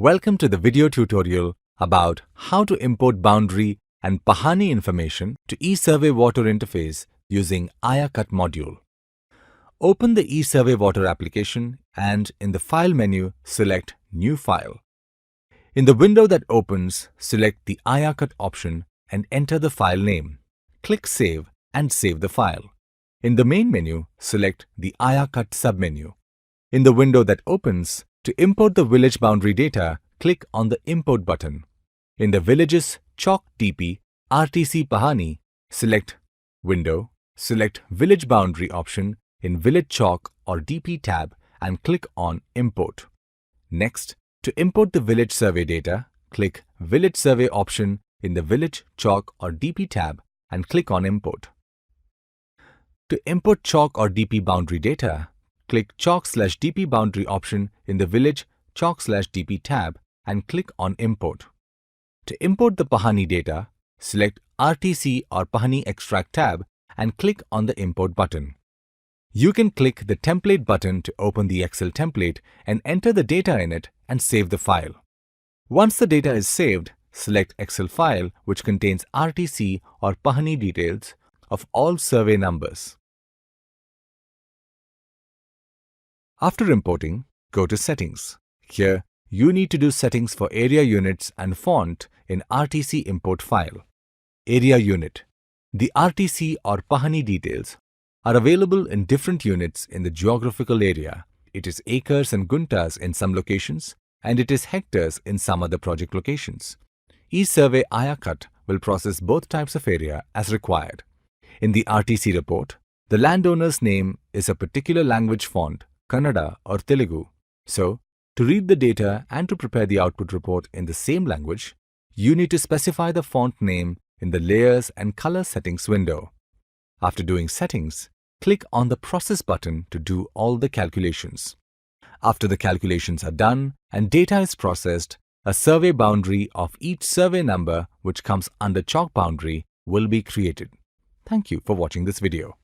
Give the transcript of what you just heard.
Welcome to the video tutorial about how to import boundary and Pahani information to eSurvey Water interface using AyaCut module. Open the eSurvey Water application and in the File menu, select New File. In the window that opens, select the AyaCut option and enter the file name. Click Save and save the file. In the main menu, select the AyaCut submenu. In the window that opens, to import the village boundary data, click on the Import button. In the Villages Chalk DP RTC Pahani, select Window, select Village Boundary option in Village Chalk or DP tab and click on Import. Next, to import the village survey data, click Village Survey option in the Village Chalk or DP tab and click on Import. To import Chalk or DP boundary data, click Chalk/DP boundary option in the Village Chalk/DP tab and click on Import. To import the Pahani data, select RTC or Pahani Extract tab and click on the Import button. You can click the Template button to open the Excel template and enter the data in it and save the file. Once the data is saved, select Excel file which contains RTC or Pahani details of all survey numbers. After importing, go to Settings. Here, you need to do settings for area units and font in RTC import file. Area unit. The RTC or Pahani details are available in different units in the geographical area. It is acres and guntas in some locations, and it is hectares in some other project locations. eSurvey AyaCut will process both types of area as required. In the RTC report, the landowner's name is a particular language font, Kannada or Telugu. So, to read the data and to prepare the output report in the same language, you need to specify the font name in the Layers and Color Settings window. After doing settings, click on the Process button to do all the calculations. After the calculations are done and data is processed, a survey boundary of each survey number which comes under chalk boundary will be created. Thank you for watching this video.